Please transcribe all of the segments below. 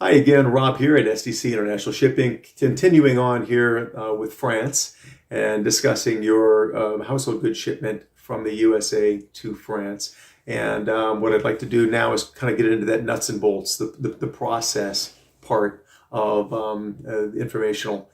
Hi again, Rob here at SDC International Shipping, continuing on here with France and discussing your household goods shipment from the USA to France. And what I'd like to do now is kind of get into that nuts and bolts, the process part of the informational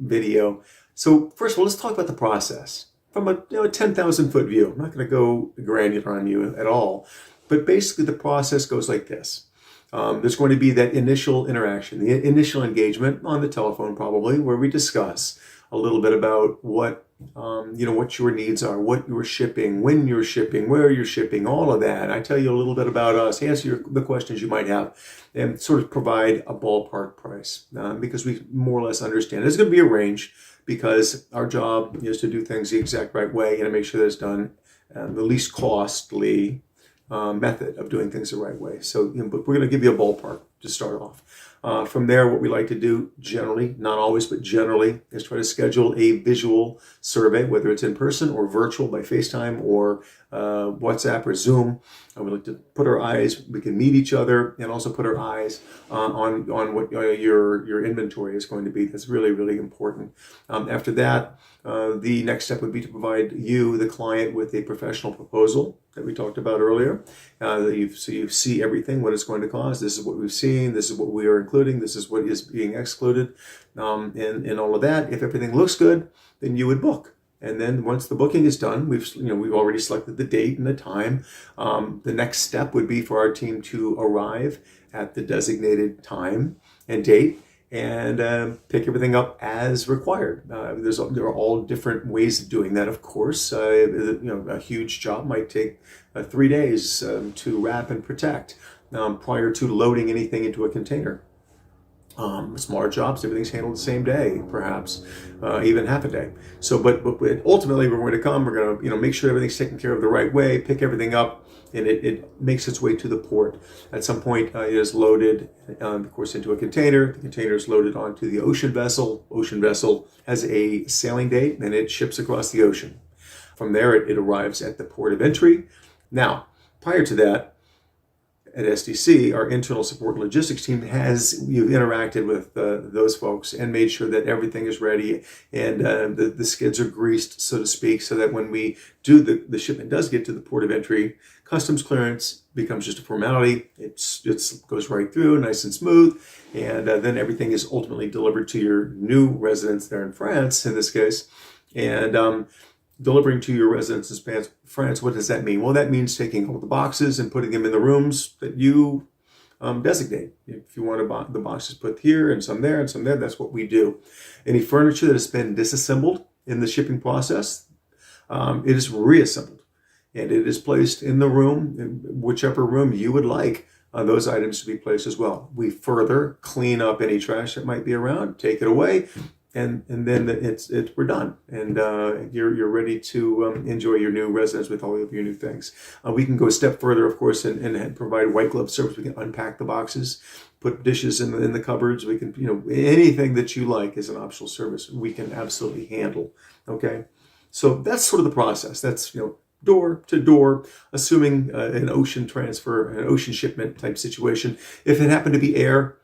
video. So first of all, let's talk about the process from a 10,000 foot view. I'm not going to go granular on you at all, but basically the process goes like this. There's going to be that initial interaction, the initial engagement on the telephone probably, where we discuss a little bit about what your needs are, what you're shipping, when you're shipping, where you're shipping, all of that. I tell you a little bit about us, answer the questions you might have, and sort of provide a ballpark price because we more or less understand. There's going to be a range because our job is to do things the exact right way and to make sure that it's done the least costly method of doing things the right way. So, but we're going to give you a ballpark to start off. From there, what we like to do generally, not always, but generally, is try to schedule a visual survey, whether it's in person or virtual by FaceTime or WhatsApp or Zoom. We like to put our eyes, we can meet each other and also put our eyes on what your inventory is going to be. That's really, really important. After that, the next step would be to provide you, the client, with a professional proposal that we talked about earlier. So you see everything, what it's going to cost. This is what we've seen. This is what we are including. This is what is being excluded, and all of that. If everything looks good, then you would book. And then once the booking is done, we've already selected the date and the time. The next step would be for our team to arrive at the designated time and date and pick everything up as required. There are all different ways of doing that, of course. A huge job might take 3 days to wrap and protect prior to loading anything into a container. Smaller jobs, everything's handled the same day, perhaps even half a day. So, but ultimately, we're going to come. We're going to make sure everything's taken care of the right way, pick everything up, and it makes its way to the port. At some point, it is loaded, of course, into a container. The container is loaded onto the ocean vessel. Ocean vessel has a sailing date, and it ships across the ocean. From there, it arrives at the port of entry. Now, prior to that, at SDC, our internal support and logistics team you've interacted with those folks and made sure that everything is ready and the skids are greased, so to speak, so that when we do the shipment does get to the port of entry, customs clearance becomes just a formality. It goes right through, nice and smooth, and then everything is ultimately delivered to your new residence there in France, in this case, and delivering to your residence in France, what does that mean? Well, that means taking all the boxes and putting them in the rooms that you designate. If you want the boxes put here and some there and some there, that's what we do. Any furniture that has been disassembled in the shipping process, it is reassembled and it is placed in the room, whichever room you would like those items to be placed as well. We further clean up any trash that might be around, take it away, and then we're done, and you're ready to enjoy your new residence with all of your new things. We can go a step further, of course, and provide white glove service. We can unpack the boxes, put dishes in the cupboards. We can, anything that you like is an optional service. We can absolutely handle. Okay, so that's sort of the process. That's door to door, assuming an ocean transfer, an ocean shipment type situation. If it happened to be air,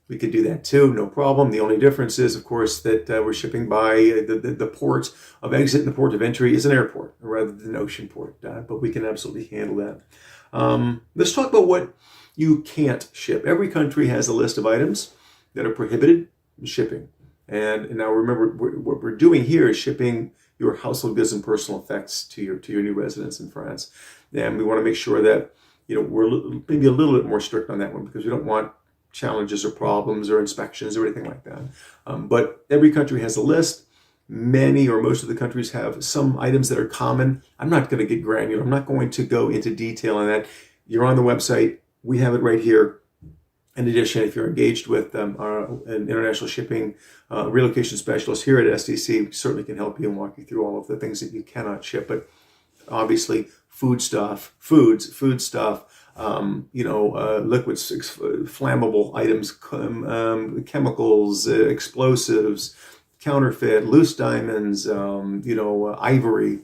we could do that too, no problem. The only difference is, of course, that we're shipping by the port of exit and the port of entry is an airport rather than an ocean port, but we can absolutely handle that. Let's talk about what you can't ship. Every country has a list of items that are prohibited in shipping. And now remember, what we're doing here is shipping your household goods and personal effects to your new residence in France. And we want to make sure that we're maybe a little bit more strict on that one because we don't want challenges or problems or inspections or anything like that. But every country has a list. Many or most of the countries have some items that are common. I'm not going to get granular. I'm not going to go into detail on that. You're on the website. We have it right here. In addition, if you're engaged with an international shipping relocation specialist here at SDC, we certainly can help you and walk you through all of the things that you cannot ship. But obviously, food stuff, liquids, flammable items, chemicals, explosives, counterfeit, loose diamonds, ivory,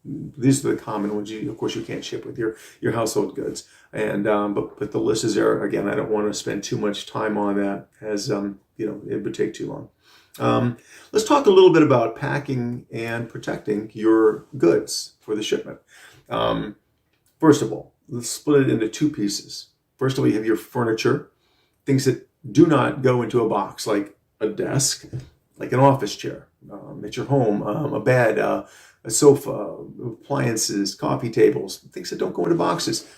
these are the common ones. Of course, you can't ship with your household goods. And but the list is there. Again, I don't want to spend too much time on that, as it would take too long. Let's talk a little bit about packing and protecting your goods for the shipment. First of all, let's split it into two pieces. First of all, you have your furniture, things that do not go into a box, like a desk, like an office chair at your home, a bed, a sofa, appliances, coffee tables, things that don't go into boxes.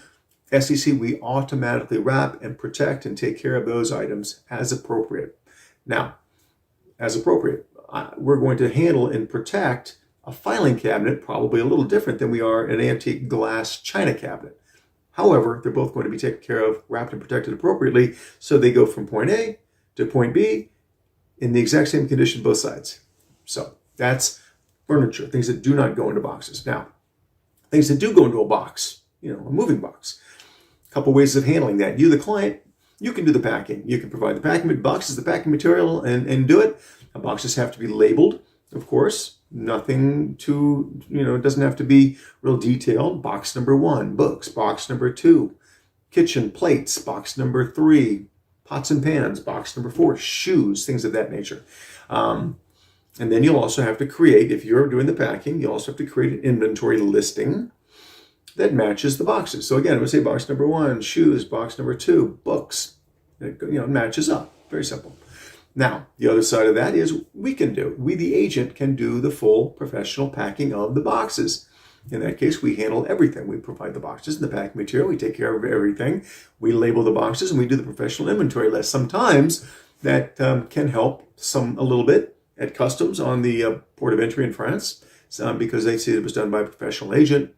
SDC, we automatically wrap and protect and take care of those items as appropriate. Now, as appropriate, we're going to handle and protect a filing cabinet probably a little different than we are an antique glass china cabinet. However, they're both going to be taken care of, wrapped and protected appropriately, so they go from point A to point B in the exact same condition both sides. So that's furniture, things that do not go into boxes. Now, things that do go into a box, a moving box. A couple ways of handling that. You, the client, you can do the packing. You can provide the packing boxes, the packing material, and do it. The boxes have to be labeled, of course. Nothing too, it doesn't have to be real detailed. Box number 1, books. Box number 2, kitchen plates. Box number 3, pots and pans. Box number 4, shoes, things of that nature. And then you'll also have to create, if you're doing the packing, you'll also have to create an inventory listing that matches the boxes. So again, I would say box number 1, shoes. Box number 2, books. It matches up. Very simple. Now, the other side of that is we, the agent, can do the full professional packing of the boxes. In that case, we handle everything. We provide the boxes and the packing material. We take care of everything. We label the boxes and we do the professional inventory list. Sometimes that can help a little bit at customs on the port of entry in France because they see it was done by a professional agent.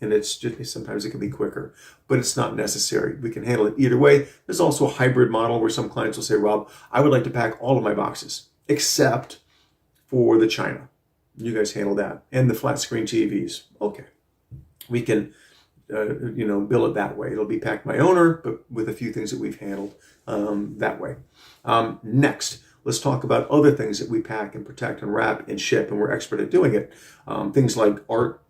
And it's just sometimes it can be quicker, but it's not necessary. We can handle it either way. There's also a hybrid model where some clients will say, Rob, I would like to pack all of my boxes except for the china. You guys handle that. And the flat screen TVs. Okay. We can, bill it that way. It'll be packed by owner, but with a few things that we've handled that way. Next, let's talk about other things that we pack and protect and wrap and ship, and we're expert at doing it. Things like art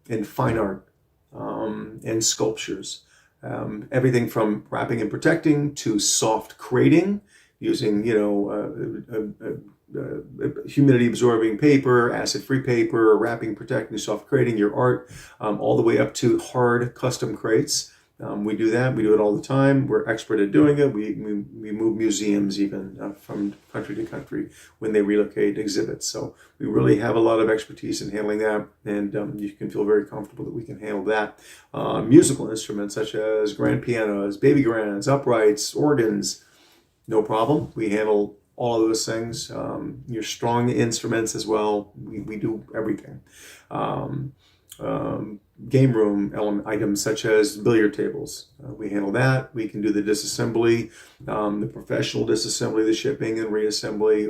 and fine art. And sculptures. Everything from wrapping and protecting to soft crating using, humidity absorbing paper, acid-free paper, wrapping, protecting, soft crating your art, all the way up to hard custom crates. We do that. We do it all the time. We're expert at doing it. We move museums even from country to country when they relocate exhibits. So we really have a lot of expertise in handling that, and you can feel very comfortable that we can handle that. Musical instruments such as grand pianos, baby grands, uprights, organs, no problem. We handle all of those things. Your strong instruments as well. We do everything. Game room items such as billiard tables. We handle that. We can do the disassembly, the professional disassembly, the shipping and reassembly,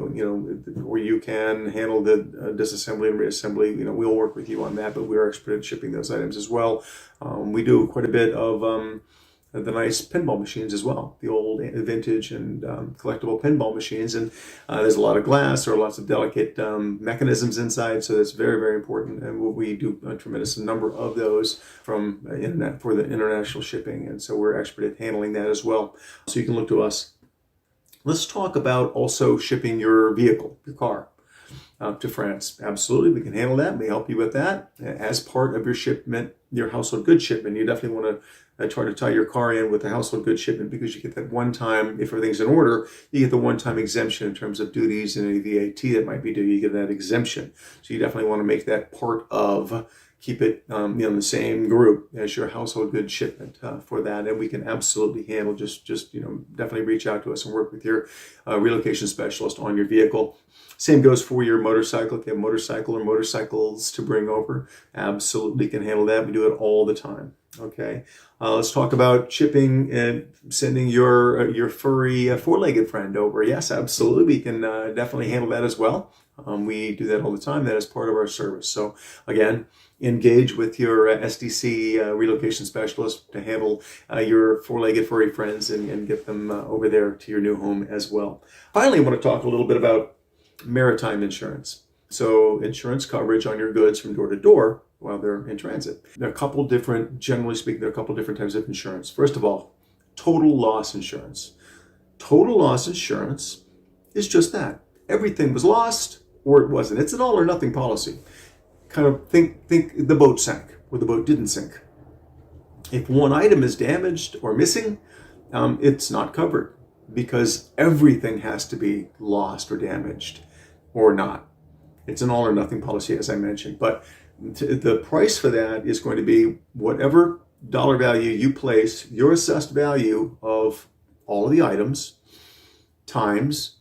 or you can handle the disassembly and reassembly. We'll work with you on that, but we're expert at shipping those items as well. We do quite a bit of the nice pinball machines as well, the old vintage and collectible pinball machines. And there's a lot of glass or lots of delicate mechanisms inside, so that's very, very important. And we do a tremendous number of those from internet for the international shipping. And so we're expert at handling that as well. So you can look to us. Let's talk about also shipping your vehicle, your car, to France. Absolutely, we can handle that. We help you with that. As part of your shipment, your household goods shipment, you definitely want to try to tie your car in with a household goods shipment because you get that one-time, if everything's in order, you get the one-time exemption in terms of duties and any VAT that might be due. You get that exemption. So you definitely want to make that part of, keep it in the same group as your household goods shipment for that. And we can absolutely handle, just definitely reach out to us and work with your relocation specialist on your vehicle. Same goes for your motorcycle. If you have a motorcycle or motorcycles to bring over, absolutely can handle that. We do it all the time. Okay, let's talk about shipping and sending your furry four-legged friend over. Yes, absolutely. We can definitely handle that as well. We do that all the time. That is part of our service. So again, engage with your SDC relocation specialist to handle your four-legged furry friends and get them over there to your new home as well. Finally, I want to talk a little bit about maritime insurance. So insurance coverage on your goods from door to door while they're in transit. There are a couple different, generally speaking, there are a couple different types of insurance. First of all, total loss insurance. Total loss insurance is just that. Everything was lost or it wasn't. It's an all or nothing policy. Kind of think the boat sank or the boat didn't sink. If one item is damaged or missing, it's not covered because everything has to be lost or damaged or not. It's an all or nothing policy, as I mentioned. But the price for that is going to be whatever dollar value you place, your assessed value of all of the items times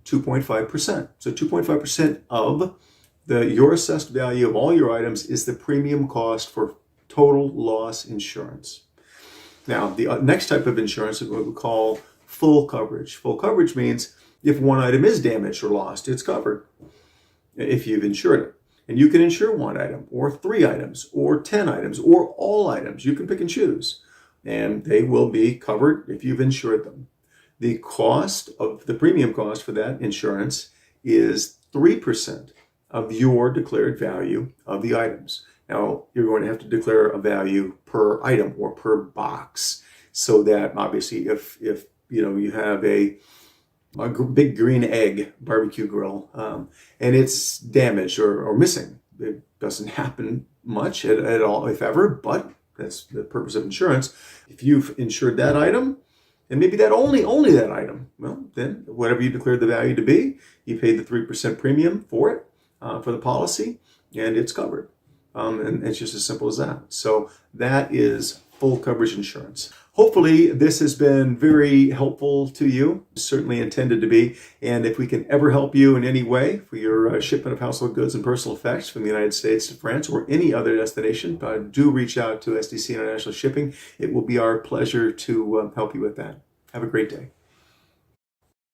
2.5%. So 2.5% of your assessed value of all your items is the premium cost for total loss insurance. Now, the next type of insurance is what we call full coverage. Full coverage means if one item is damaged or lost, it's covered if you've insured it. And you can insure one item or 3 items or 10 items or all items. You can pick and choose. And they will be covered if you've insured them. The cost of the premium cost for that insurance is 3% of your declared value of the items. Now, you're going to have to declare a value per item or per box, so that obviously if you have a big green egg barbecue grill and it's damaged or missing, it doesn't happen much at all, if ever, but that's the purpose of insurance. If you've insured that item, and maybe that only that item, well, then whatever you declared the value to be, you paid the 3% premium for it, for the policy, and it's covered. And it's just as simple as that. So that is full coverage insurance. Hopefully this has been very helpful to you. Certainly intended to be. And if we can ever help you in any way for your shipment of household goods and personal effects from the United States to France or any other destination, do reach out to SDC International Shipping. It will be our pleasure to help you with that. Have a great day.